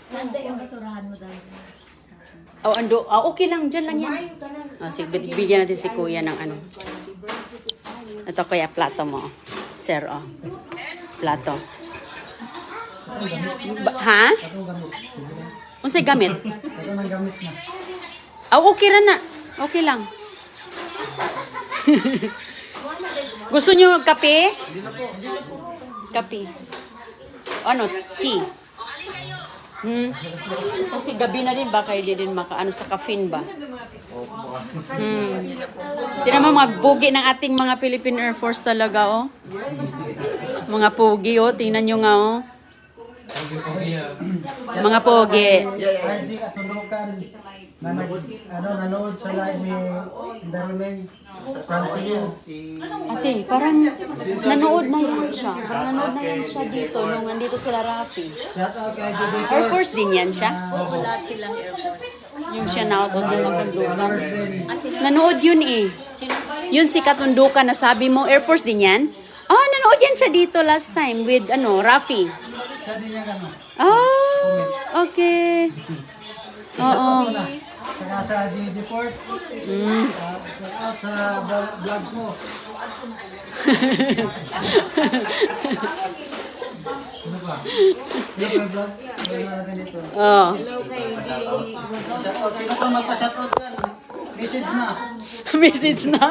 Nanda yung basurahan mo dahil. Oh, ando. Okay lang, dyan lang yan. Oh, sige, bigyan natin si Kuya ng ano. Ito Kuya, plato mo. Sir, oh. Plato. Ha? Unsay gamit? Ito nang gamit na. Oh, okay ra na. Okay lang. Gusto nyo kape? Kape. Ano? Tea? Kasi gabi na din baka hindi din makaano sa caffeine ba? Tingnan mo mga pogi ng ating mga Philippine Air Force talaga, oh. Mga pogi, oh. Tingnan nyo nga, oh. Mga pogi. RG at Tundukan na nanood sa live ni Daruleng from Cebu. Ate, parang nanood na yan siya. Parang nanood na yan siya dito nung nandito sila Rafi. Shout out kay RG Air Force din yan siya? Oo, lahat silang Air Force. Yung siya na doon ng Katundukan. Nanood yun eh. Yun si Katundukan na sabi mo, Air Force din yan? Oh, nanood yan siya dito last time with Rafi. Siya din niya gano'n. Oh, okay. Oo. Saka sa DJ Port. Shout out sa vlogs mo. Ano ba? Ano ba vlog? Ano natin ito? Oh. Shout out. Sino pa magpa-shout out yan? Message na. Message na.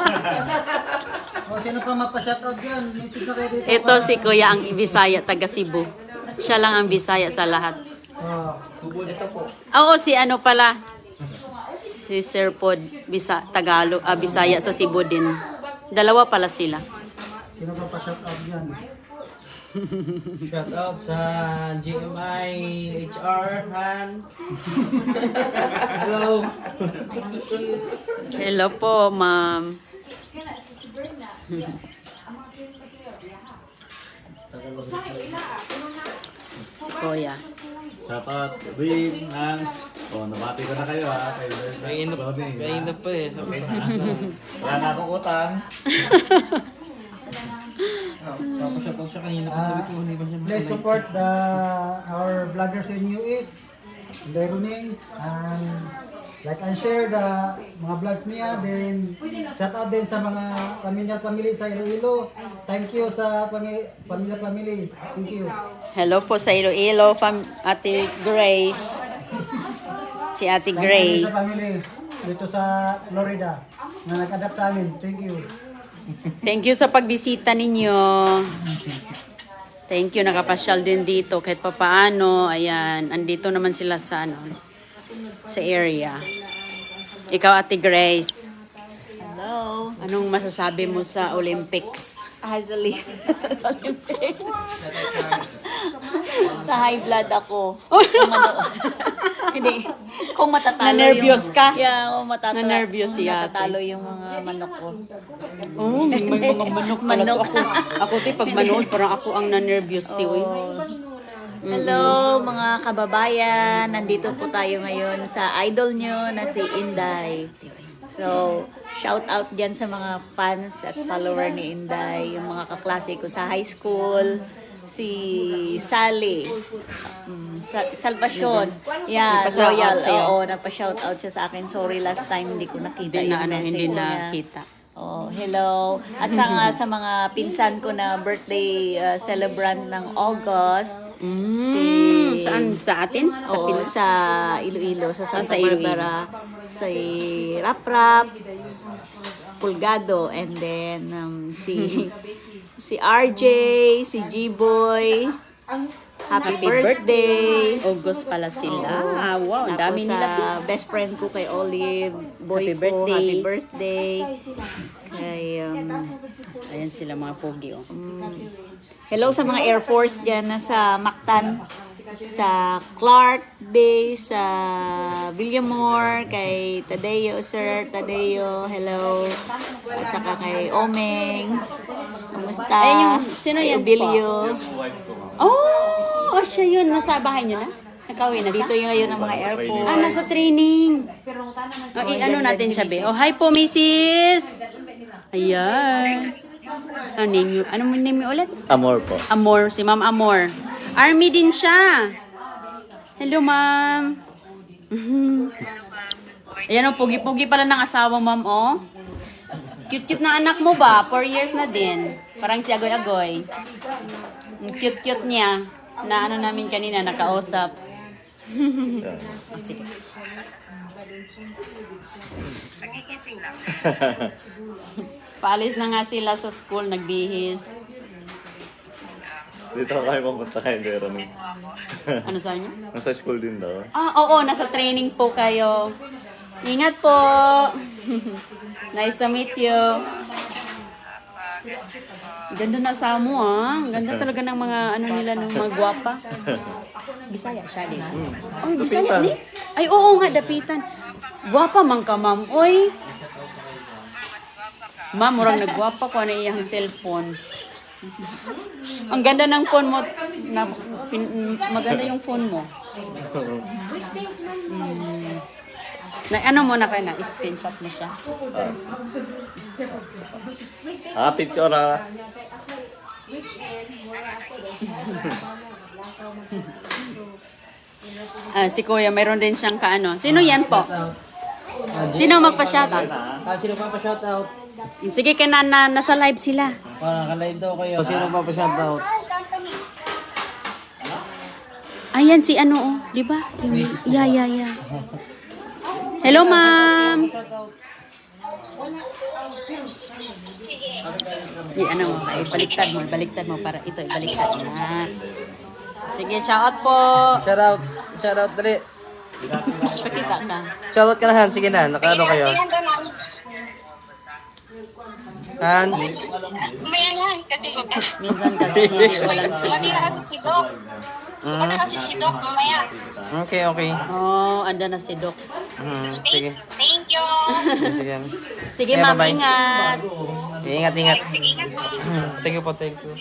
O sino pa magpa-shout out yan? Message na kayo dito. Ito si Kuya ang Bisaya, taga Cebu. Siya lang ang Bisaya sa lahat. Ito po. Oo, si ano pala. Si Sir Pod, Tagalog, Bisaya sa Cebu din. Dalawa pala sila. Sino pa pa-shout out yan? Shout out sa GMI HR Han. Hello. Hello po, ma'am. Si Kuya. Shout out, Win, Hans. Oh, nabati ko na kayo ha. Mainap pa eh. Wala na akong utang. Shout out siya kanina kung sabi ko hindi ba siya Please support our vloggers in US, Leroning, and like and share the mga vlogs niya. Then shout out din sa mga pamilya sa Iloilo. Thank you sa pamilya. Thank you. Hello po sa Iloilo, Ate Grace. Si Ate Grace. Sa family dito sa Florida na nag-adapt sa amin. Thank you. Thank you sa pagbisita ninyo. Thank you, nakapasyal din dito kahit papaano. Ayan, andito naman sila sa sa area. Ikaw, Ate Grace. Hello. Anong masasabi mo sa Olympics? Actually, Olympics. Na-high blood ako. Hindi. Kung matatalo Na-nervyos ka? Yeah, kung matatalo. Na-nervyos si ate. Matatalo yung mga manok ko. Oh, may mga manok pala to. Ako, pag manood, parang ako ang na-nervyos, tiwi. Hello mga kababayan. Nandito po tayo ngayon sa idol nyo na si Inday. So, shout out dyan sa mga fans at follower ni Inday. Yung mga kaklase ko sa high school. Si Sally. Salvacion. Yeah, Nagpa-shout Royal. out sa'yo? Oo, napa-shout out siya sa akin. Sorry, last time hindi ko nakita Hindi na, yung message hindi niya. nakita. Oh, hello. At saka sa mga pinsan ko na birthday celebrant ng August. Saan? Sa atin? Oo, sa Iloilo, sa Santa sa Iloilo. Barbara. Si Rap, Pulgado, and then si RJ, si G-Boy. Happy birthday! August pala sila. Wow, ang dami Tapos nila. sa best friend ko kay Olive, boy Happy ko, birthday. happy birthday. Kay, Ayan sila mga pogi, oh. hello sa mga Air Force dyan na sa Mactan, sa Clark Bay, sa Villamor, kay Tadeo, Sir Tadeo, hello. At saka kay Omeng, kamusta? Ay, sino Kay yan Obilio. Oh, siya yun. Nasa bahay niyo na? Nakauwi na siya? Dito yung ngayon ng mga Air Force. Ah, nasa training. Oh, ano natin siya, be? Oh, hi po, Mrs. Ayan. Ano name you? Ano mo name you ulit? Amor po. Amor, si Ma'am Amor. Army din siya. Hello, Ma'am. Ayan o, pugi-pugi pala ng asawa, Ma'am, oh. Cute-cute na anak mo ba? 4 years na din. Parang si Agoy-Agoy. Ang cute-cute niya. Na ano namin kanina, nakausap. Oh, sige. Paalis na nga sila sa school, nagbihis. Dito kami pumunta kay Veroning. Ano sa inyo? Nasa school din daw. Oo, nasa training po kayo. Ingat po. Nice to meet you. Ganda na sa mo, ah. Ganda talaga ng mga ano nila, ng mga gwapa. Bisaya siya din. Ay, Bisaya ni? Ay, oo nga, dapitan. Gwapa man ka, ma'am. Oy. Ma'am, murang nagwapa ko na iyang cellphone. Ang ganda ng phone mo. Maganda yung phone mo. Na, ano mo na kayo na? Screenshot mo siya. Picture ah. Si Kuya, mayroon din siyang kaano. Sino yan po? Sino magpa-shoutout? Sino pa pa-shoutout? Sige, nasa live sila. Naka-live daw kayo. Sino pa pa-shoutout? Ayan si ano, oh. Di ba? Yeah. Hello, ma'am. Ano mo, baliktad mo para ito, ibaliktad na. Sige, shoutout po. Shoutout, dali. Pakita ka. Shoutout ka na, Han. Sige na, nakaano kayo. Han? Mayangan kasi Minsan kasi walang Mati na kasi si Doc. Wala kasi si Doc mamaya. Okay. Oh, anda na si Doc. Sige. Thank you. Sige. Sige, Okay, ma'am, bye-bye. ingat. Ingat. Ingat po. Thank you po, thank you.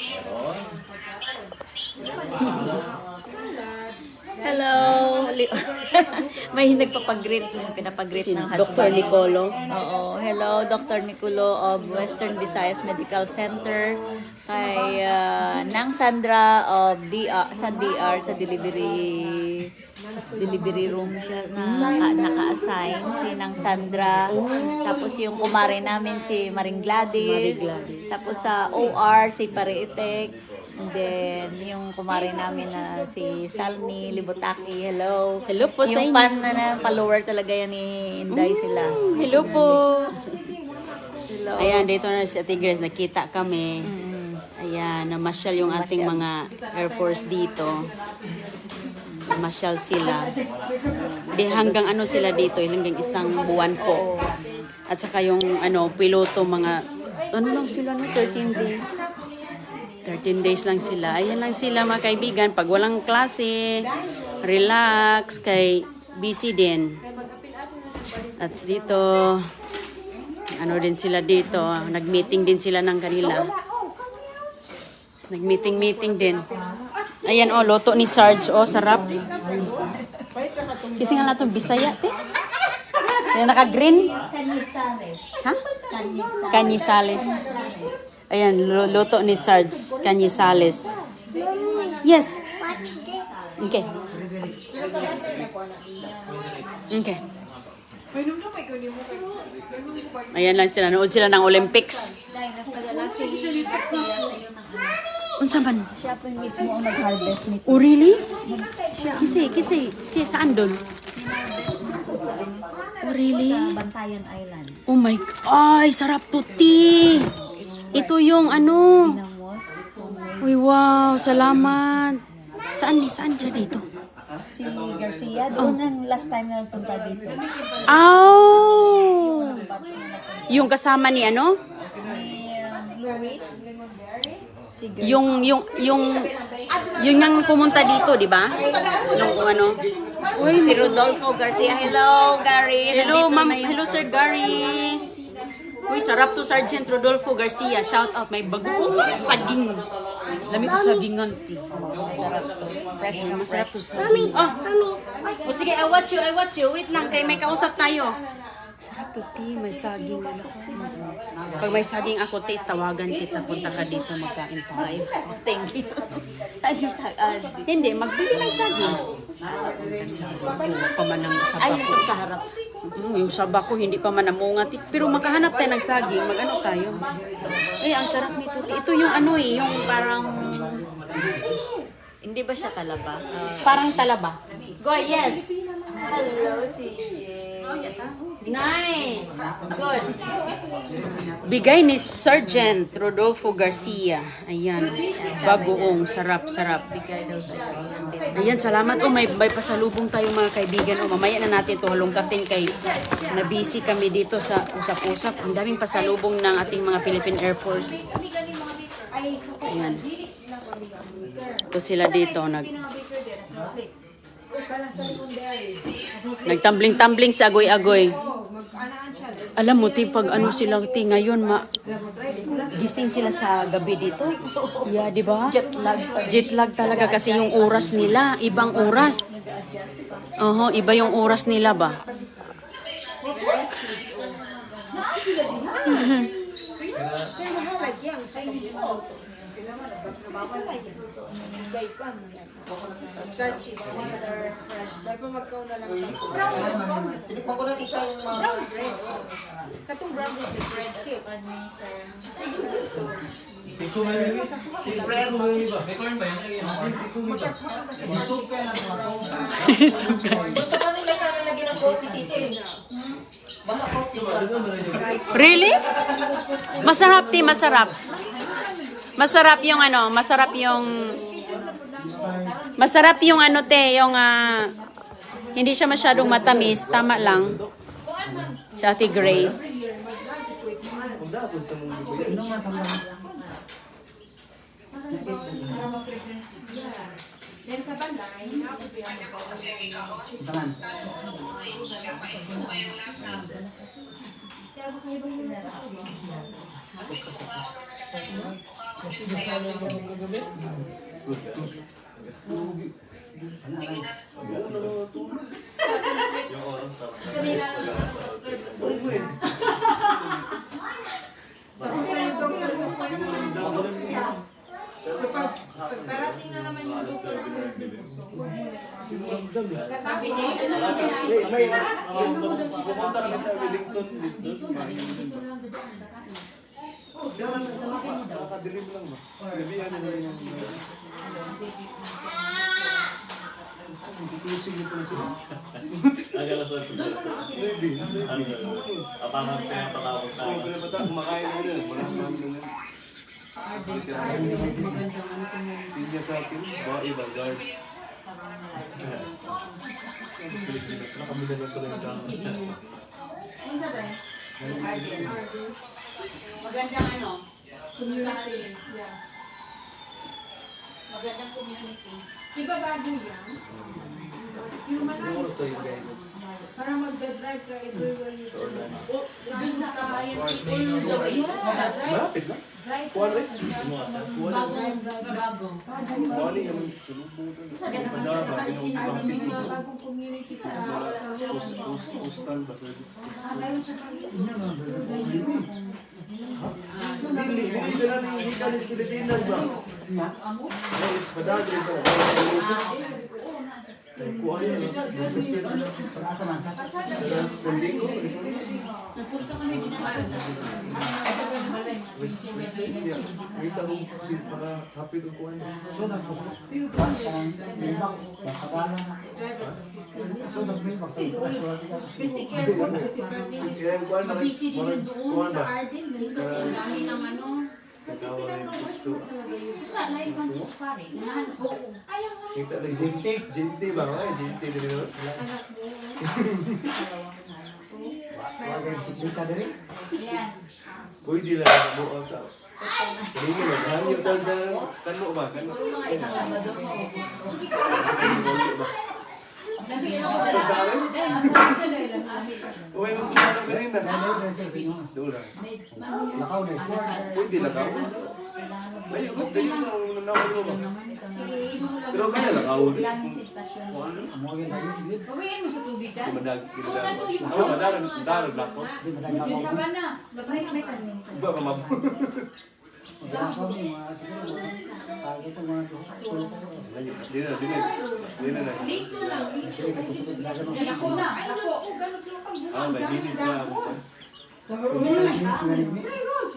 Hello. May nagpapag-greet, pinapag-greet ng Dr. husband. Nicolo. Oo. Hello, Dr. Nicolo of Western Visayas Medical Center. Kay Nang Sandra of sa DR, sa delivery room siya na naka-assign. Si Nang Sandra. Tapos yung kumare namin si Maring Gladys. Tapos sa OR, si Pariitek. And then, yung kumare namin na si Salni Libutaki, hello. Hello po sa yung inyo. fan na follower talaga yan ni Inday sila. Hello po. Hello. Ayan, dito na si Ate Grace, nakita kami. Ayan, namasyal yung ating mga Air Force dito. Namasyal sila. Hanggang ano sila dito, hanggang 1 buwan po. At saka yung piloto, mga, ano lang sila, 13 days. 13 days lang sila. Ayan lang sila mga kaibigan. Pag walang klase, relax, kay busy din. At dito, ano din sila dito, nag-meeting din sila ng kanila. Nag-meeting din. Ayan luto ni Sarge, sarap. Kasi nga natin Bisaya, te. Ayan, naka-green. Ha? Cañizales. Ayan, luto ni Sarge, Cañizales. Yes. Okay. Ayan lang sila. Nood sila ng Olympics. Unsa man? Siya po mismo ang nag-harvest nito. Oh, really? Kisi, saan doon? Oh, really? Sa Bantayan Island. Oh my God. Ay, sarap to, tea. Ito yung Uy, wow, salamat. Saan siya dito? Si Garcia, doon ang last time na nagpunta dito. Yung kasama ni Louis, yung yang pumunta dito, di ba? Nung si Rodolfo Garcia. Hello, Gary. Hello, Nandito ma'am. na yung- Hello, Sir Gary. Uy, sarap to, Sergeant Rodolfo Garcia. Shout out, may bago. Saging. Lamig to sagingan, ti. Fresh na Masarap to saging. Oh, sige, I watch you. Wait lang, kay may kausap tayo. Sarap to, ti. May saging. Pag may saging ako, taste, tawagan kita. Punta ka dito, magkain tayo. Ay, thank you. Saan yung Hindi, magbili ng saging. Wala pa man ang Ay, sabak ko. ito sa harap. Yung sabak ko, hindi pa man namungat. Pero magkahanap tayo ng saging, mag-ano tayo. Ay, ang sarap nito. Ito yung ano eh, yung Parang, hindi ba siya talaba? parang talaba. Go, yes. Hello, si Nice. Good. Bigay ni Sergeant Rodolfo Garcia. Ayan. Bagoong. Sarap, sarap. Bigay daw sa Ayan, salamat. Oh, may pasalubong tayo mga kaibigan. Oh, mamaya na natin ito halongkatin kay na-busy kami dito sa usap-usap. Ang daming pasalubong ng ating mga Philippine Air Force. Ayan. Ito sila dito. Nagtambling-tambling sa agoy-agoy. Alam mo, pag ano sila, ngayon, gising sila sa gabi dito. Yeah, di ba? jet lag. Jet lag talaga kasi yung oras nila, ibang oras. Iba yung oras nila ba? Really? Masarap, ti, masarap. Masarap yung ano, masarap yung ano te, yung hindi siya masyadong matamis, tama lang. Sa Ate Grace. Pumunta kami sa Wellington dito. Nakadilim lang ba? Gabihan na rin yung... Agala sa sila. Apangan pa yung patapos na. Kumakain mo rin. Wala naman na. Pinya sa akin. Iba, guard. Nakamila na pala yung tao. Magandang ano? Kumustahan siya? Magandang community. Diba bago yan? Yung malayo. Para magdadrive ka everywhere you go. Dun sa kabayan, all the way. Malapit lang. Drive Kuwan rin. Bago. Kuwan rin yung sulubong doon. Padaba, pinong mga bagong community sa Postal ba? meron sa Hindi na namin ikan sa Pilipinas ba? Padagri ba? Kuha yun. Sandingo? Nagpunta kami dito para sa Kita mo para happy to kuha yun. So, nagpusok. Mailbox. Napagana. So, nag-mailbox. basic airport at Kaya yung kuha na busy din doon sa ba? Arden kasi ang dami ng ano. Kasi pinag-request mo talaga yun. So, sana yung mga safari. Nahanap ko. Ayaw nga. Kita lang Jinti ba? Jinti din naman. Anak mo. Wagay siklita din. Yan. Pwede lang ang buong tao. Hindi mo, hangyo tayo sa kano ba? Kano? Uy, magkita ka rin na. Doon na. Lakaw na. Pwede lakaw. Ay, dali mo ang nanawal mo ba? Pero kaya lakaw. Amuagin na yun. Bawiin mo sa tubig ka. Madag. Oo, madarag lakaw. Yung sabana. Labay kami tanin. Ba, mamabot. Lakaw ni mga siguro. Tago ito mga Di na. Liso lang, liso. Ako na. Ay, ako. Ganun lang pag Ah, may minutes na.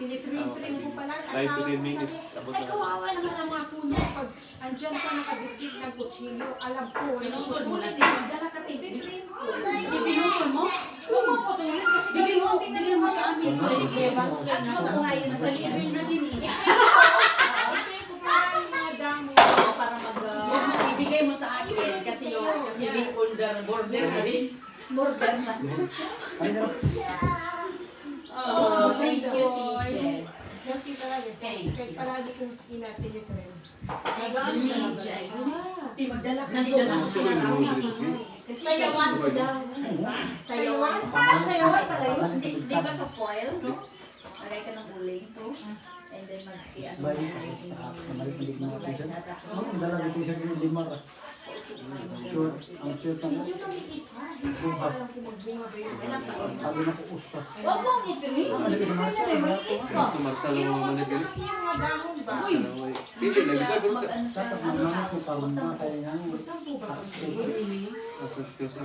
Pinitrim-trim ko pala. 5 to 10 minutes. Abot Ay, na. kawawa naman ang mga puno. Pag andyan ka nakabitid ng kutsilyo, alam ko, Pinutol mo na. Dala ka tititrim. Pinutol mo? Pumaputulin kasi bigay mo sa amin. Nasa buhay na Nasa level na din eh. Ibigay ko pa yung mga damo. Para ibigay mo sa akin kasi din under border na rin. Border na. Oh, thank you, si Jen. Healthy talaga. Thank Kaya palagi kong tinitrim. Thank you, si Jen. Di magdala ka nila ng sila. Sayawan ko daw. Sayawan? Sayawan pala yun. Di ba sa foil? Lagay ka ng uling. And then mag-i-ano. Dala dito sa mga limar. Short, ang short na mo. Alam ko magbunga ba yun. Sabi na ko usta. Huwag mong i-drink. Maliit ka. Ito, Marcelo mo manag. Kasi yung mga damo ba? Hindi, nagkita ko. Dapat magmamit mo parang mga kaya nga. Asal ko sa.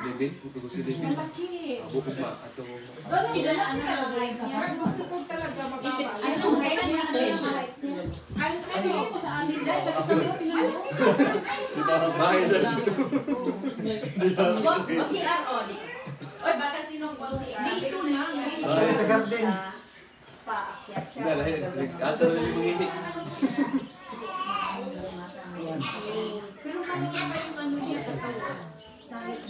David, puto ko si David. Malaki. Abo ko pa. Ato mo. Ganun, dinaan ka lagay sa Yan, gusto ko talaga mababa. Ano, kailan nga Ang bigay mo sa amin dahil kasi kami sa pinalo. Bakit sa O si Aroni. Oy, baka sinong call si Aroni? Liso na. Liso. Sabi sa garden. paakyat siya. Hindi, lahat. Asal na yung mga Pero kanina pa yung ano niya sa tawa.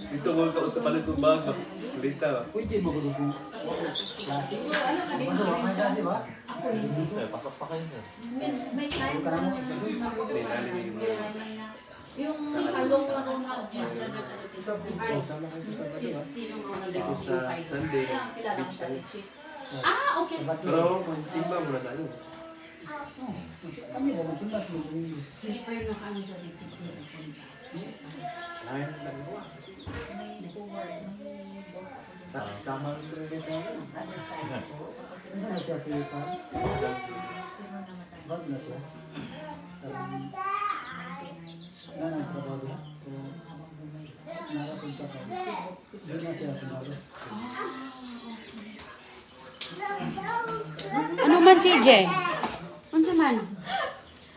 Ito mo ka sa palit ng bago. Kulita ba? Pwede magulog yung klase. Ano, may dati ba? Sir, pasok pa kayo, sir. May time Ka pa na mo. Hindi, nalin yung yung si Palong ano na Sama kayo sa sabado ba? Sino mo Ito sa Sunday. kilala Beach siya. tayo. Ah, okay. Pero, simba muna tayo. Kami na nagkimas mo yung English. Hindi pa yun nakano sa legit ko. Ayun, tayo. Sama rin rin sa akin. Ano na siya sa Yupan? Bag na siya. Na nagtrabaho. Narapin sa kanya. Doon na siya sumalo. Ano man si Jay? Ano man?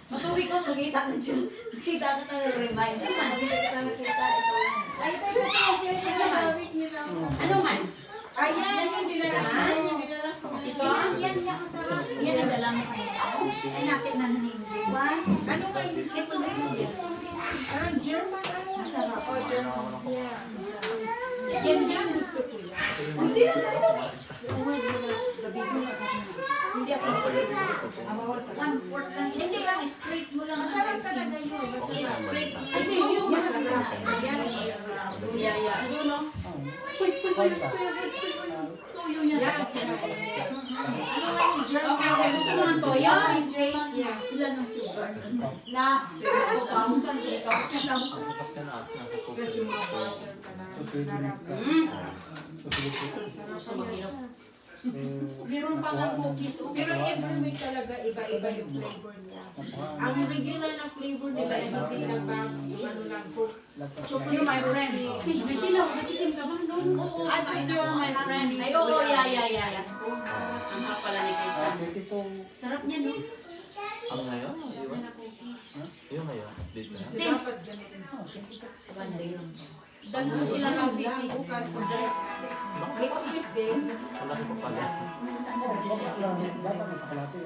Matuwi ko, nakita na dyan. Nakita ko na remind. Nakita na kita. Ito lang. Ay, tayo na siya. Pinamawit niyo lang. Ano man? Ayan, yung dinala. Yung dinala ko. Ito, yan niya ko sa yan ang dalang kanina. Ay, natin na nanindi. One. Ano nga yung Ito na yun. parang German ano? Masarap. Oh, German. Yeah. Yan yan. Gusto ko yan. Hindi na tayo. Hindi ako. One fourth lang. Hindi lang, straight mo lang. Masarap talaga yun. Straight. Ay, hindi yung masarap. Yan. Yaya. Ano no? Tuyo yan. Yan. Ano nga yung German? Okay, gusto mo ng toyo? Yeah. Ilan ang sugar? Na, 2,000. 3,000 lang. Kasi mga butter ka na. Gusto mag-inom? Meron pa nga cookies. Oh. Pero every week talaga iba-iba yung flavor niya. Ang regular na flavor nila iba din lang ba ano lang po. You're my friend. Hindi na ako nagsikim ka ba? No? I think you're my friend. Ay, oo, yeah. Ang pala ni Kita. Itong Sarap niya, no? Ang ngayon? Yung ngayon? Dito na. Dapat ganito. Dalawa sila coffee. Bukas po next week din. Wala ko pa pala. bata na sa kalate.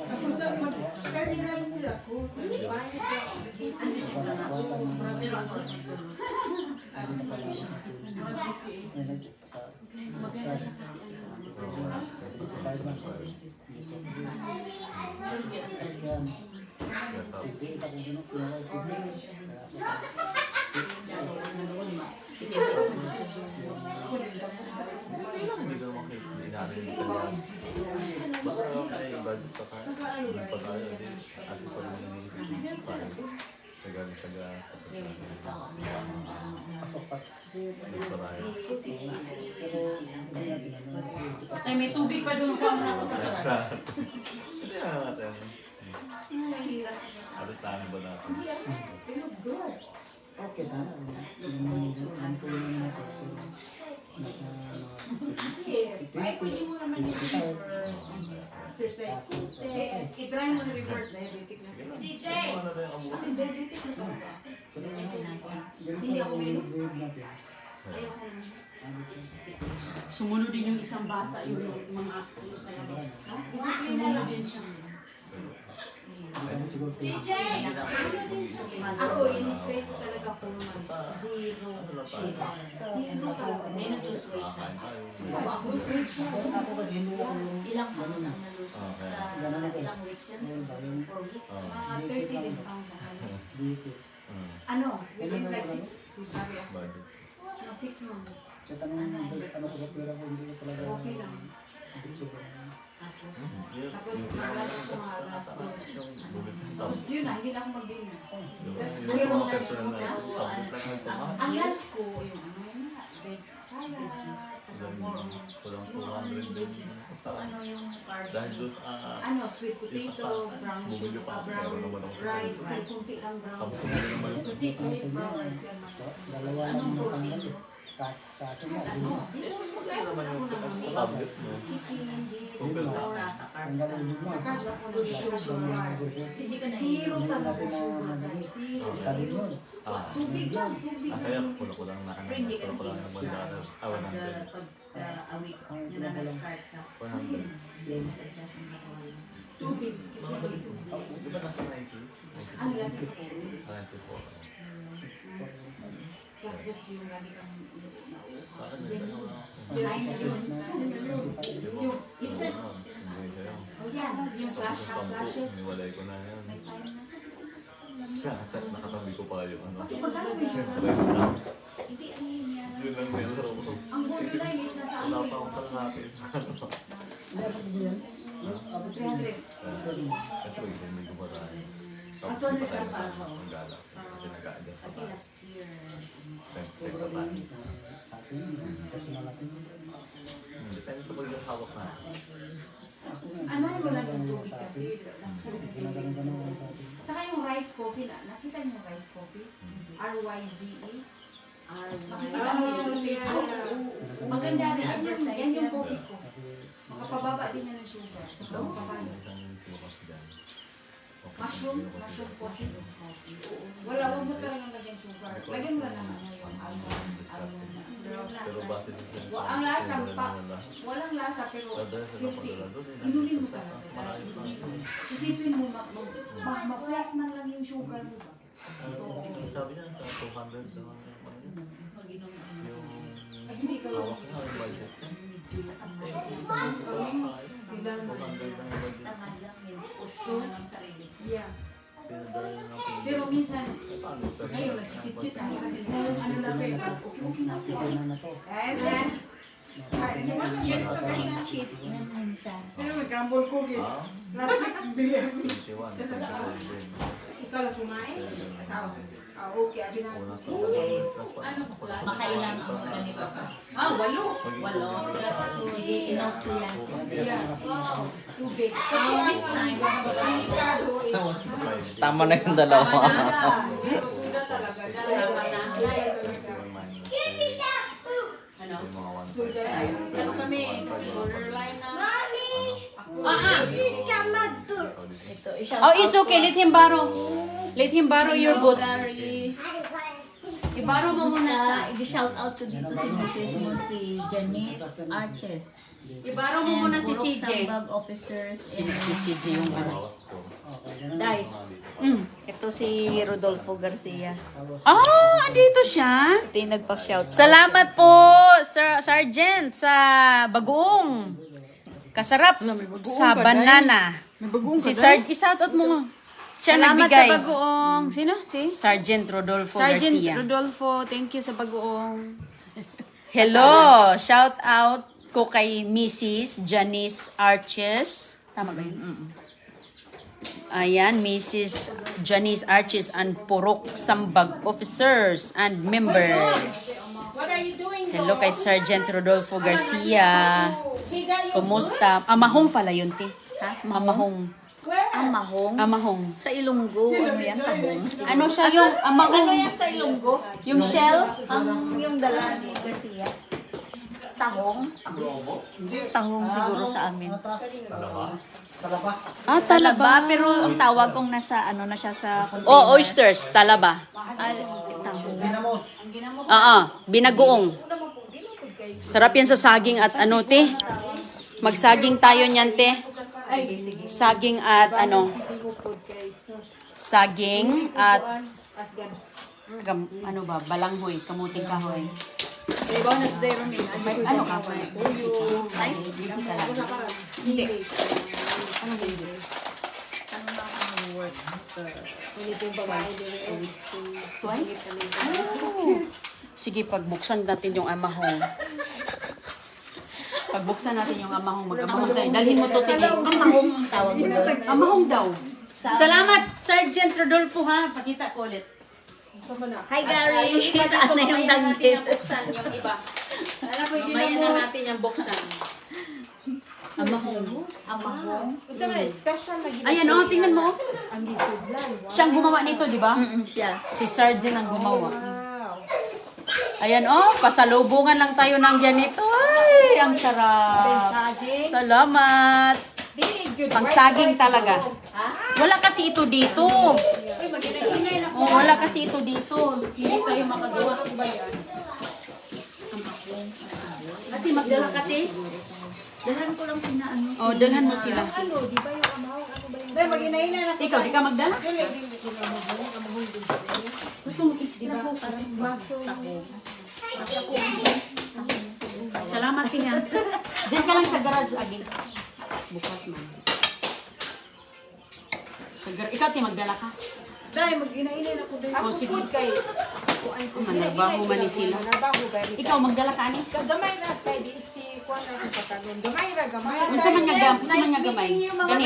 Ako sa mag-carnival sila ko. Bayad Yes, up. Hindi ko makita. Hindi namin Italian. Basta may budget sa kaya. Hindi pa tayo. At least wala nang iniisip tayo. Taga. Hindi pa tayo. Ay, may tubig pa doon sa mga sa kalas. Hindi na natin. Alas tayo ba natin? Okay, sana. Ang tulong natin. Ay, pwede mo naman yung exercise. I-try mo na reverse diabetic na. CJ! Ano na yung abuso? Kasi diabetic na ba? Hindi ako yun. Ayoko na. Sumunod din yung isang bata, yung mga actors sa labas. Sumunod din siya. CJ! Ako, in-straight ko talaga 4 months. Zero. Zero ka. May nag-lose weight ka. Kakain tayo. Ako, straight siya. Ako kasi hindi ako Ilang pounds ang na-lose mo? Okay. Sa ilang weeks yan? 4 weeks? Mga 30 din pounds ang na-lose. dito. Ano? Within like 6 Budget. 6 months. Sa tanong ano ko sa pera ko, hindi ko talaga. Okay lang. Tapos naglalak ko nga last year. Tapos yun na, hindi na ako mag-dinner. Yung mga personal na public lang yung kumain. Ang lunch ko, yung ano yun na, veg salad, Kulang 200 din. so ano yung carbs. Dahil doon sa Ano, sweet potato, brown bumili sugar, pa ako. brown Meron naman ako sa rice, may kunti lang brown Samsung rice. din naman yung Kasi ulit brown rice yan. Dalawa lang Anong yung protein? tanggal. Sa akin na. Ano? Dito mas magkaya naman yung tablet mo. chicken, beef, Compare sa pork. Tanggal yung lima. Sa carb ako nag-sugar. Zero talaga sugar. Zero. Sabi yun. Tubig lang, tubig Kaya lang. kulang na kami. Kulang ng $1. 100. Yun na nag-start ka. 100. Tubig. Di ba nasa 90? Ang lagi po. 94. Tapos yung lagi kang Bakit nagtanong ako? Dry na yun. Yung, minsan, Hindi sa'yo. oh yan, yung flash Sa 10, flashes. niwalay ko na yun. May time na. Siya, nakatabi ko pa yung ano. Magkano may sugar? Try mo lang. Hindi, ano yun yan. Yun lang meron ko. Ang borderline is nasa Wala ano pa akong kalahati. Hindi ako hindi yan. Abot 300. Kasi pag isindi ko pa tayo. Tapos hindi pa tayo masyadong gala. Kasi nag-a-adjust pa Kasi tayo. last year, Same pa tayo. sa akin. Personal natin. Depende sa paghahawak na. ano mo lang yung tubig kasi. Ganun sa atin. Saka yung rice coffee, nakita niyo yung rice coffee? R-Y-Z-E. Makikita niyo yun sa Facebook. Maganda rin. Yan yung coffee ko. Makapababa din yan ng sugar. Saka makapano. Isang sinukas dyan. Mushroom coffee. Wala, huwag mo talagang lagyan sugar. Lagyan mo lang naman na yung almond. Pero base sa sinasabi. Ang lasa, wala naman. walang lasa pero Dahil sa healthy. napadala doon, Inumin mo sa talaga. malayo pa. Isipin mo, ma-plus man lang yung sugar mo ba? Sabi niya sa 200 sa mga yung Hindi ka lang. hawak niya, yung budget niya. Isang gusto ko pa. 200 lang yung budget. Tamad lang yun. Push ko na lang sarili. Yeah. Pinadala niya ng pinili. Pero minsan, Paano? ngayon, nag-chit-chit ako kasi ano lang eh, okay na ako. Ito na to. Cheat yan minsan. Pero may crumble cookies. Last week, bili ako. 21, 27. Ikaw lang kumain? Okay, abi na. Una sa 100 plus pa. Makailan ang ganito. 8. Enough to yan. Yeah. Wow. Too big. Kasi next time, ang Ricardo is Tama na yung dalawa. zero sugar talaga. Tama na. Sugar. Pero kami, borderline na. Ito, i-shout Oh, it's out okay. ko. Let him borrow. Let him borrow your Hello, boots. Gary. Ibaro mo muna siya. I-shout out ko dito si Mrs. mo, si Janice Arches. Ibaro mo muna si Purok CJ. Tambag officers. Si CJ yung ano. Day. Ito si Rodolfo Garcia. Oh, andito siya. Ito yung nagpa-shout out. Salamat po, Sir Sergeant, sa bagoong. Kasarap sa banana. Si Sarge, i-shoutout mo nga. Siya Salamat nagbigay. sa bagoong. Sino? Si? Sergeant Rodolfo Sergeant Garcia. Rodolfo. Thank you sa bagoong. Hello! Shout out ko kay Mrs. Janice Arches. Tama ba yun? Ayan, Mrs. Janice Arches and Purok Sambag officers and members. Hello kay Sergeant Rodolfo Garcia. Kumusta? Amahong pala yun, te. Ha? Amahong. Amahong? Amahong. Sa Ilonggo. Ano yan? Tahong? Ano siya yung amahong? Ano yan sa Ilonggo? Yung shell? Yung dala ni Garcia. Tahong? Tahong siguro sa amin. Talaba. Ah, Talaba, talaba. pero ang tawag kong nasa ano na siya sa container. Oh, oysters, talaba. Tahong. Ginamos. Binagoong. Sarap yan sa saging at ano, te. Magsaging tayo niyan, te. Saging at ano. Saging at ano ba, balanghoy, kamuting kahoy. May ano ka ba? Ay, busy ka lang. Ano hindi? Twice? Oh. Sige, pagbuksan natin yung amahong. Pagbuksan natin yung amahong, mag-amahong tayo. Dalhin mo to, tingin. Amahong ang tawag doon. Amahong daw. Salamat, Sergeant Rodolfo, ha. Pakita ko ulit. Hi, Gary! Saan na yung dangkit? Buksan yung iba. Mamaya na natin yung buksan. Amahong. Amahong? Ayan, oh, tingnan mo. Siyang gumawa nito, di ba? Siya. Si Sergeant ang gumawa. Ayan, oh, pasalubungan lang tayo ng ganito. Ay, ang sarap. Salamat. Pangsaging talaga. Wala kasi ito dito. Oh, wala kasi ito dito. Hindi tayo makagawa. Ate, magdala ka, te. Dahan ko lang sina ano. Oh, dalhan mo sila. Ikaw, di ka magdala? Itong extra po kasi. Salamat, te, ha. Diyan ka lang sa garage, Agi. Bukas man. Ikaw, te, magdala ka. Dahil mag-inainin ako din. Oh, sige. Kay Manarbaho man ni sila. Ikaw, magdala ka, ani? kagamay na kay di si Juan ang patagon. Gamay ra gamay. Unsa man nga gamay? Gani.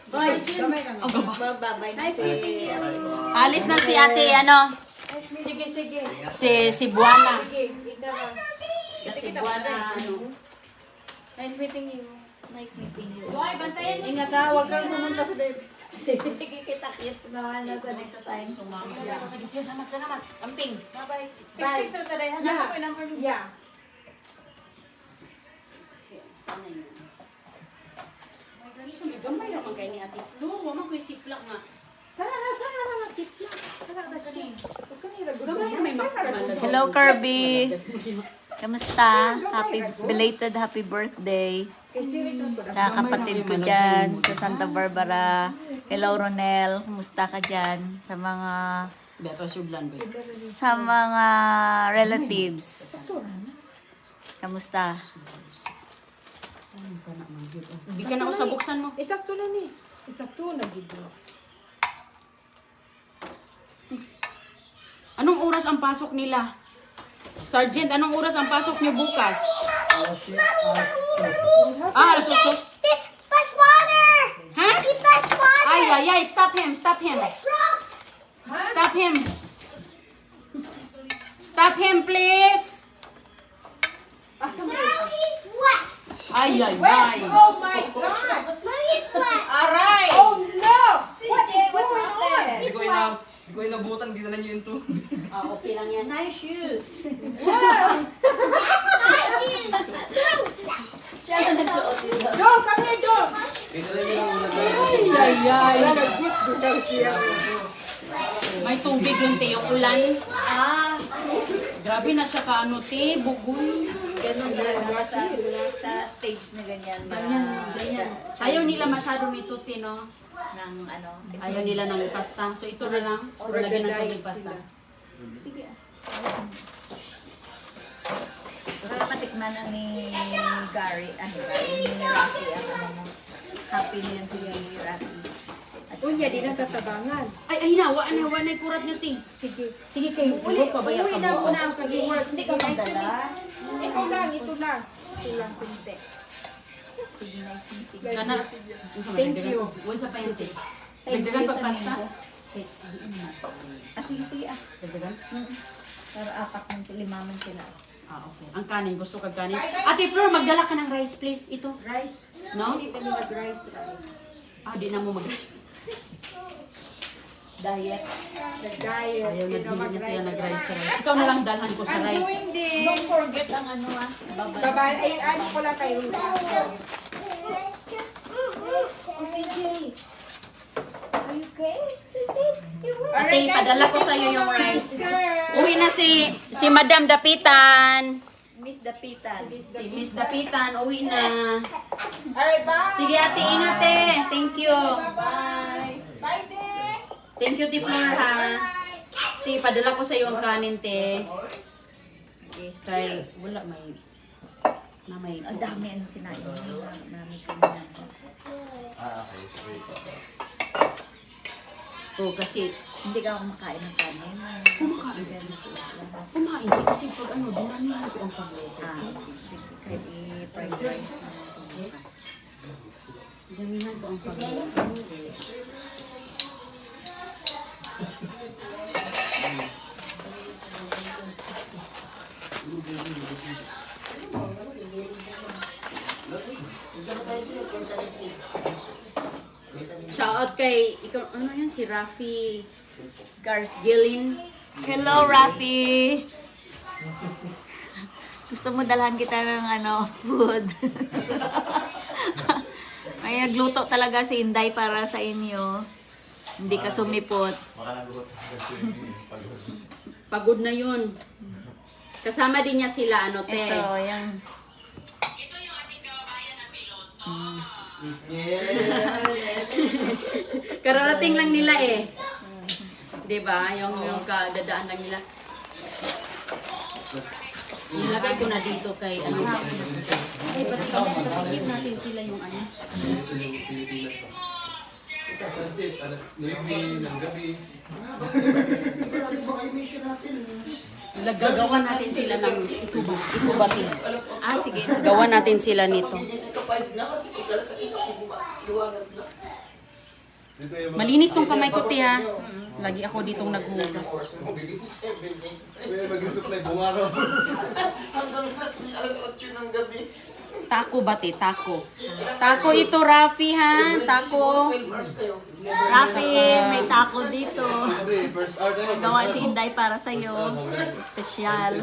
Gamay ra. Oh, gaba. Babay na si... Alis na si ate, ano? Sige, sige. Si Buana. Sige, ikaw. Si Buana, ano? Nice meeting you. Nice meeting you. Boy, bantayan mo. Ingat ha, huwag kang pumunta sa date. Sige, kita-kits naman na sa next time. Sige, salamat. Amping. Bye-bye. Bye. Fix na tayo. Hanap ko yung number mo. Yeah. Sana yun. Gamay naman kayo ni ate. No, wala ko yung siplak nga. Tara na, sipla. Tara na ka ni. Huwag ka nila. Gamay na may makamalad. Hello, Kirby! Kamusta? Belated happy birthday sa kapatid ko dyan sa Santa Barbara. Hello, Ronel. Kamusta ka dyan? Sa mga relatives. Kamusta? Hindi ka na ako sa buksan mo. Isakto na ni. Isakto na gito. Anong oras ang pasok nila? Sergeant, anong oras ang pasok niyo bukas? Alas 8. This was water! Ha? This was water! Ay, stop him. Stop him, please. Now he's wet! Ay. Oh my God! Now he's wet! Aray! Oh no! What is going on? Hindi ko inabutan, di na lang yun to. Okay lang yan. Nice shoes. Go, come here, go! May tubig yun, te, yung ulan. Grabe na siya kaano, te, bugoy. Ganun yan. Sa stage na ganyan. Ganyan. Ayaw nila masyado nito, te, no? Ng ano. Ayaw nila ng pasta. So, ito na lang. Lagyan ng tubig pasta. Sige. Para matikman na ni Gary, ni Rocky, ang ano mo. Happy niyan si Rocky. At Unya, di na tatabangan. Ay, nawa na kurat niyo, ti. Sige. Sige kayo, ulo pa ba Uwi yung na kabuos? muna ang pag-work. Hindi Sige, ka nice to magdala. meet. Ikaw lang, ito lang. Ito lang, kunti. Sige, nice meeting. Kana, Thank you. Uy, sa pente. Thank Dagdagan you pa sa pasta. minggo. Sige, sige ah. Dagdagan? Para apat ng limaman sila. Ah, okay. Ang kanin, gusto ka kanin. Ate Flor, magdala ka ng rice, please. Ito. Rice. No? Hindi kami mag-rice. Di na mo mag-rice. Diet. The diet. Ayaw Hindi na niya sila mag-rice. nag-rice sa rice. Ikaw na lang dalhan ko sa I'm rice. doing this. Don't forget ang ano ah. Baba. Babay, ay, ano ko lang kayo. Oh, CJ. Are you okay? Ate, padala ko sa iyo yung rice. Uwi na si Madam Dapitan. Miss Dapitan. Si Miss Dapitan, uwi na. Alright, bye. Sige ate, ingat eh. Thank you. Bye. Bye, Dick. Thank you, Tipor, ha. Si, padala ko sa iyo ang kanin, te. Kay, wala, may, Ang dami ang sinain mo. Marami kami na. Okay. Wait. oh, kasi, Hindi ka kumakain ng kanin. kumain, di kasi pag ano, dinami ko ang pagluto. Sige, kahit i-fried rice. Damihan ko ang pagluto. Shoutout kay, ikaw, ano yan, si Rafi Gilin. Hello, Rafi! Gusto mo dalhan kita ng ano, food? Ay, nagluto talaga si Inday para sa inyo. Hindi ka sumipot. Makanagot. Pagod na yun. Kasama din niya sila, ano, te. Ito, yung... Kararating lang nila eh. 'Di ba? Yung kadadaan lang nila. Nilagay ko na dito kay ano. Ay, basta give natin sila yung ano. Sunset, alas 9 ng gabi. Gagawa natin sila ng ikubatis. sige. Gawa natin sila nito. Malinis tong kamay ko, te, ha. Lagi ako ditong naghugas. May mag-resupply bungaro. Taco ba, te? Taco. Taco ito, Rafi, ha? Taco. Rafi, may taco dito. First hour na yun. Gawa si Inday para sa'yo. Espesyal.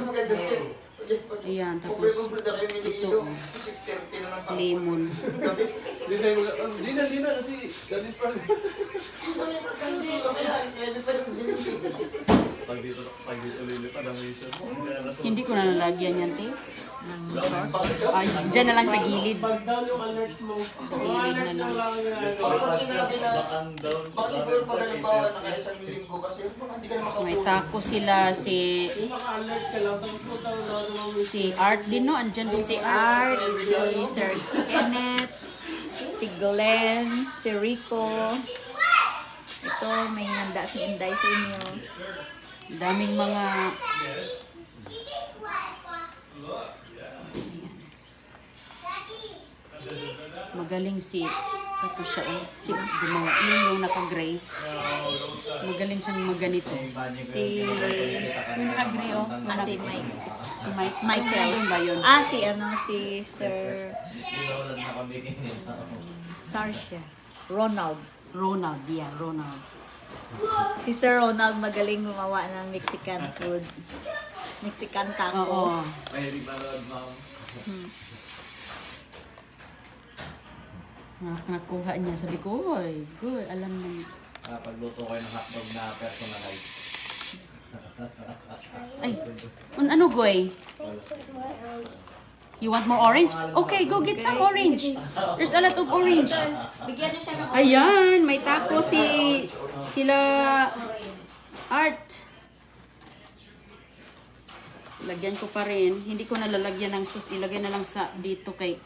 Ayan, tapos ito, lemon. Di na, kasi Danis pa. Pag dito lilipad ang mission mo. Hindi ko na nalagyan yan, te. Ng sauce. Ay, dyan na lang sa gilid. Sa gilid na lang. May taco sila, si Art din, no? Andyan din Si Art, si Sir Kenneth, si Glenn, si Rico. Ito, may handa si Inday sa inyo. daming mga magaling si ito siya, si gumawa yung naka-gray. Magaling siyang maganito. Si, Yung naka-gray, oh. si Mike. Si Mike. Michael. Ano ba yun? Si ano, si Sir Sarsha. Ronald. Ronald, yeah, Ronald. Si Sir Ronald magaling gumawa ng Mexican food. Mexican taco. Oo. Mahilig manood, ma'am. Nakuha niya. Sabi ko, oy, good, alam mo. Pagluto ko ng hotdog na personalized. Ay, ano, Goy? You want more orange? Okay, go get some orange. There's a lot of orange. Bigyan na siya ng Ayan, may taco sila Art. Lagyan ko pa rin. Hindi ko nalalagyan ng sauce. Ilagay na lang sa dito kay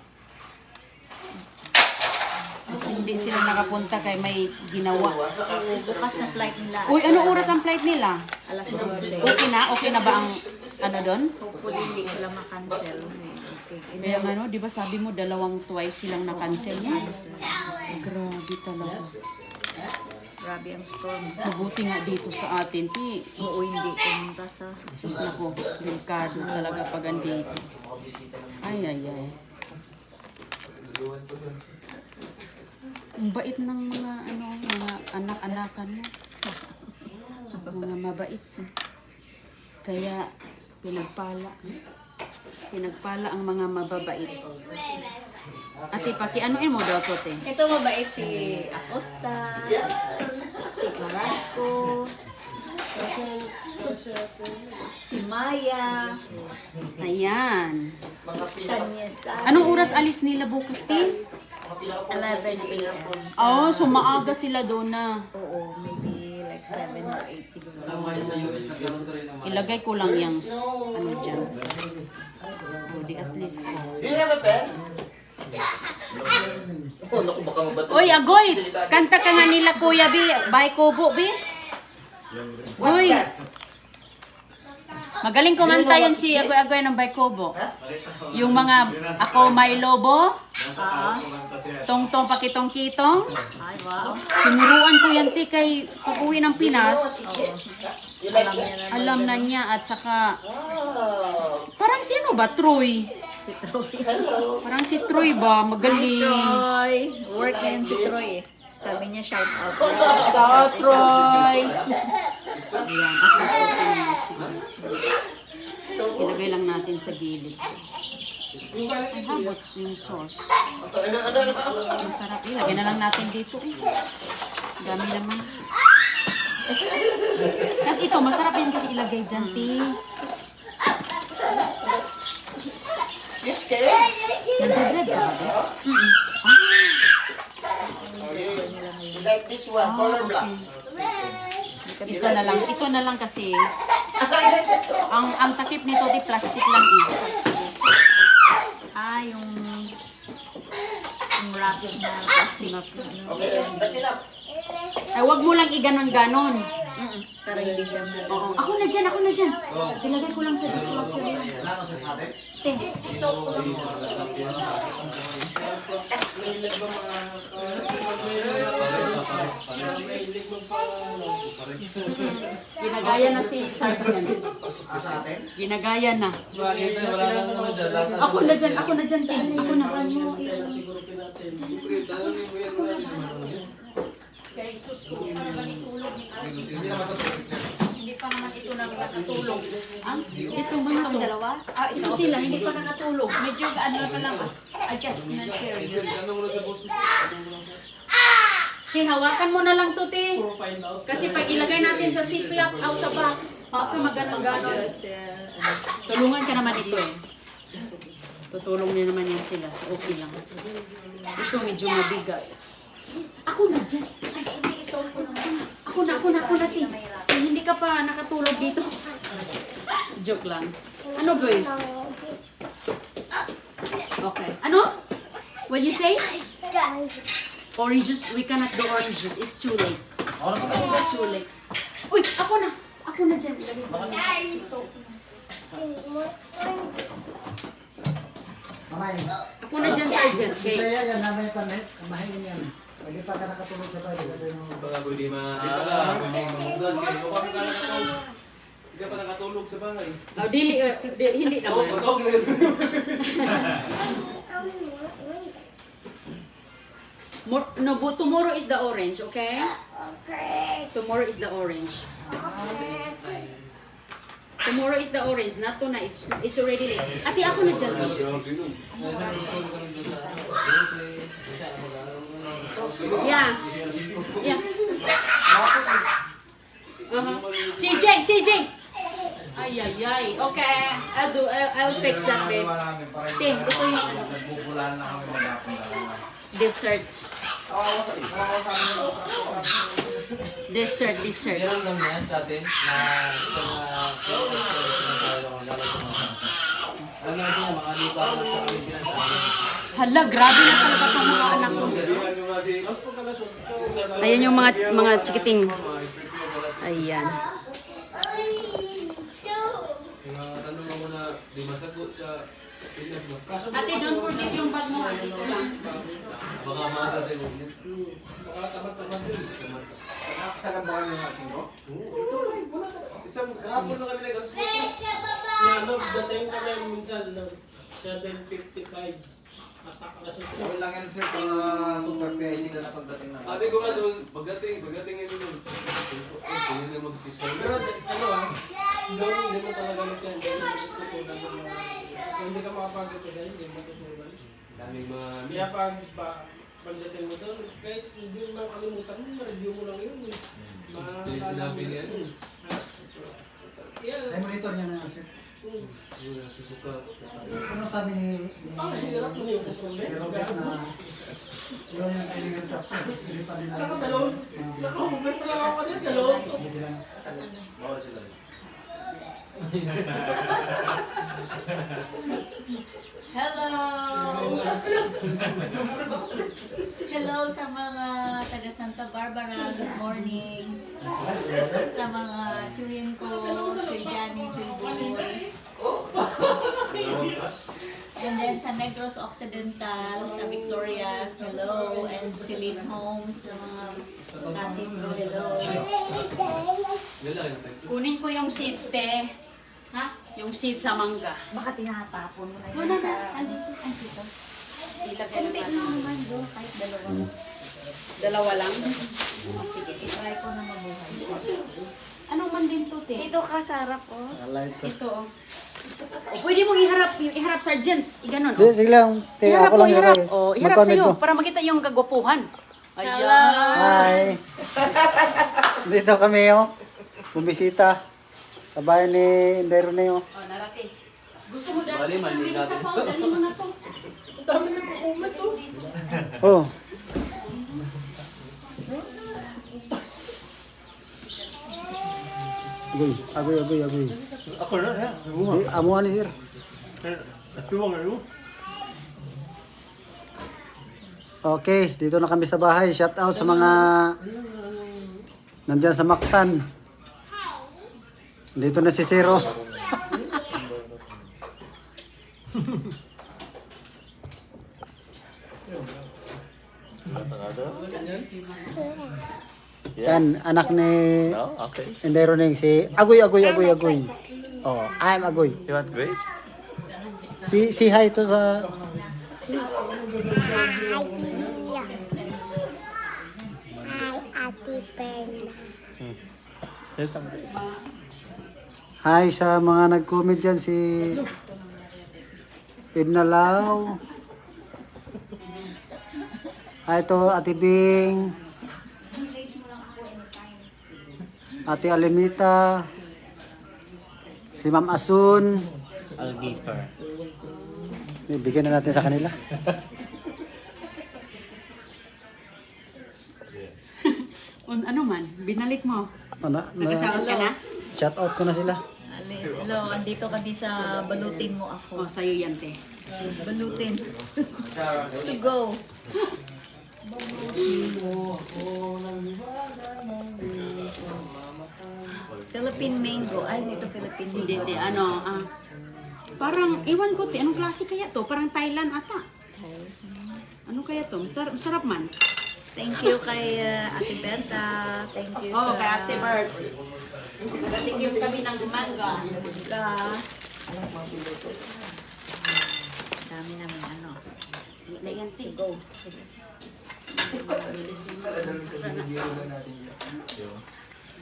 hindi sila nakapunta kay may ginawa. Bukas na flight nila. Uy, anong oras ang flight nila? Alas 12. Okay na? Okay na ba ang ano doon? Hopefully hindi sila makancel. Okay. Kaya nga no, di ba sabi mo dalawang twice silang na-cancel niya? Grabe talaga. Grabe ang storm. Mabuti nga dito sa atin, ti. Oo, hindi pumunta sa... Sus na po, delikado talaga pag andito. Ay, ay, ay. Ang bait ng mga, ano, mga anak-anakan mo. Mga mabait. Kaya, pinagpala. Pinagpala ang mga mababait. Ate, pakianuin mo daw to, te. Ito mabait si Acosta, si Carrasco, si Maya, Ayan. Tanyesa. Anong oras alis nila bukas, te? 11 p.m. Oh, so maaga sila doon na. Oo, maybe like 7 or 8 siguro. Sa US, nagkaroon ko rin ng Ilagay ko lang yung ano dyan. O, di at least. Do you have a pen? Oh, naku, baka mabato. Uy, Agoy! Kanta ka nga nila, Kuya Bi. Bay Kubo, Bi. Uy! Magaling kumanta yun si Agoy-Agoy ng Bay Kubo. Yung mga Ako May Lobo, Tong-Tong Pakitong-Kitong. Ay, wow. Tinuruan ko yan, ti, kay pag-uwi ng Pinas. Alam niya na. Alam na niya at saka parang sino ba? Troy. Si Troy. Parang si Troy ba? Magaling. Troy. Work na yun si Troy eh. Sabi niya shout out. Sa Troy. Ayan, ako na siya. Ilagay lang natin sa gilid. Ay, what's yung sauce? Masarap. Ilagay na lang natin dito eh. Dami naman. Kasi ito, masarap yan kasi ilagay dyan, ti. Nagbe-bread ka ba? Like this one, color black. Ito na lang kasi ang takip nito di plastic lang eh. Ah, yung wrapping na plastic. Okay, that's enough. Ay, wag mo lang iganon-ganon. Para hindi siya Oo. Ako na dyan. Ilagay ko lang sa dishwasher yan. Te. Ginagaya na si Sergeant. Ginagaya na. Ako na dyan, te. Ako na. Kaya isus ko, para ba itulog ni Ate? Hindi pa naman ito na nakatulog. Ah, ito ba na to? dalawa? Ah, ito sila, hindi pa nakatulog. Medyo ano na lang, adjustment period. Te, hawakan mo na lang to, te. Kasi pag ilagay natin sa ziplock o sa box, baka magano-gano. Tulungan ka naman ito eh. Tutulong niya naman yan sila. So, okay lang. Ito medyo mabigat. Ako na dyan. Ako na, te. Eh, hindi ka pa nakatulog dito. Joke lang. Ano, girl? Okay. Ano? What you say? Orange juice? We cannot do orange juice. It's too late. It's too late. Uy, ako na dyan. Ako na dyan, Sergeant. Okay. Kaya yan, namay pa mahingin yan. Hindi pa ka nakatulog sa tayo. Baka pwede mamugas kayo. Baka ka nakatulog. Hindi pa nakatulog sa bahay. Oh, hindi naman. No, but tomorrow is the orange, okay? Okay. Tomorrow is the orange. Tomorrow is the orange, not tonight. It's already late. Ate, ako na dyan. Yeah. CJ! Ay. Okay. I'll fix that, babe. Te, ito yung dessert. Dessert. Meron lang yan sa atin na itong Ano natin yung mga liba sa Pilipinas. Hala, grabe na talaga itong mga anak ko. Ayan yung mga chikiting. Ayan. Tanong mo na di masagot sa Pinas mo. Ate, don't forget yung bag mo. Dito lang. Baka mata sa inyo. Saan ba kayo nga singko? Isang kahapon na kami nag-alas mo. Dating kami minsan ng 7:55. Atak na sa Okay lang yan sir, mga super PIC ka na pagdating na. Sabi ko nga doon, pagdating yun doon. Hindi na mag-fiscal. Pero doon hindi mo talaga mag-yan. Kung hindi ka makapag-ito dahil, hindi mo tutunan. Daming mga... Kaya pagdating mo doon, kahit hindi mo makalimutan mo, ma-review mo lang yun. Yung sinabi niya. Yeah. Ay, monitor niya na sir. Yung nasusuka. Ano sabi ni Hirap mo yung control. Robert na yun yung kailangan ng doctor. Hindi pa rin Nakahubad pa lang ako niya, dalawang. Hindi lang. Bawal sila. Hello! Hello sa mga taga Santa Barbara. Good morning. Sa mga tuwin ko, Chuy Johnny, Chuy Boy. And then sa Negros Occidental, sa Victorias, hello. And Celine Homes, sa mga kasim ko, hello. Yan lang yung text. Kunin ko yung seeds, te. Ha? Yung seeds sa mangga. Baka tinatapon mo na Wala yun na. sa... Andito. Ilagay Kunti na lang naman bro, kahit dalawa. Dalawa lang. Oh, sige. Try ko na mabuhay. Ano man din to, te? Dito ka sa harap, oh. Ito, oh. Oh, pwede mong iharap, Sergeant. Iganon, oh. Sige lang, Iharap ako mo, lang iharap. iharap. Oh, iharap sa'yo para makita yung kagwapuhan. Hello! Hi! Dito kami oh. Bumisita. Sa bahay ni Inday Roneo. Oh, narate. Gusto mo dahil Bali, mali sa natin. pa, dali mo na to. Ang dami na pakumat to. Oh. Agoy. Ako na, ya. Amuhan ni sir. Tuwang na yun. Okay, dito na kami sa bahay. Shout out sa mga nandyan sa Mactan. Dito na si Zero. Yan, anak ni Okay. Inday Roneng, si Agoy. Oh, I'm Agoy. You want grapes? Si hi to sa Here's some grapes. hi sa mga nag-comment dyan, si Edna Lau. Hi to Ate Bing, Ate Alimita, si Ma'am Asun. Alligator. Bigyan na natin sa kanila. Ano man, binalik mo. Ano, Nagkasakot ka na? shout out ko na sila. Hello, andito kami sa balutin mo ako. Oh, sa'yo yan, te. Balutin. To go. Philippine mango. Ay, ito Philippine mango. Hindi, parang, iwan ko, te. Anong klase kaya to? Parang Thailand ata. Ano kaya to? Masarap man. Thank you kay Ate Berta. Thank you Oh, sa... kay Ate Bert. Nagatigim kami ng mangga. Ka. Dami namin ano. Hindi yan, te. Go.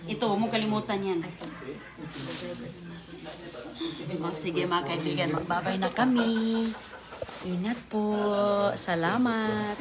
Ito, huwag mong kalimutan yan. O, sige mga kaibigan, magbabay na kami. Ingat po. Salamat.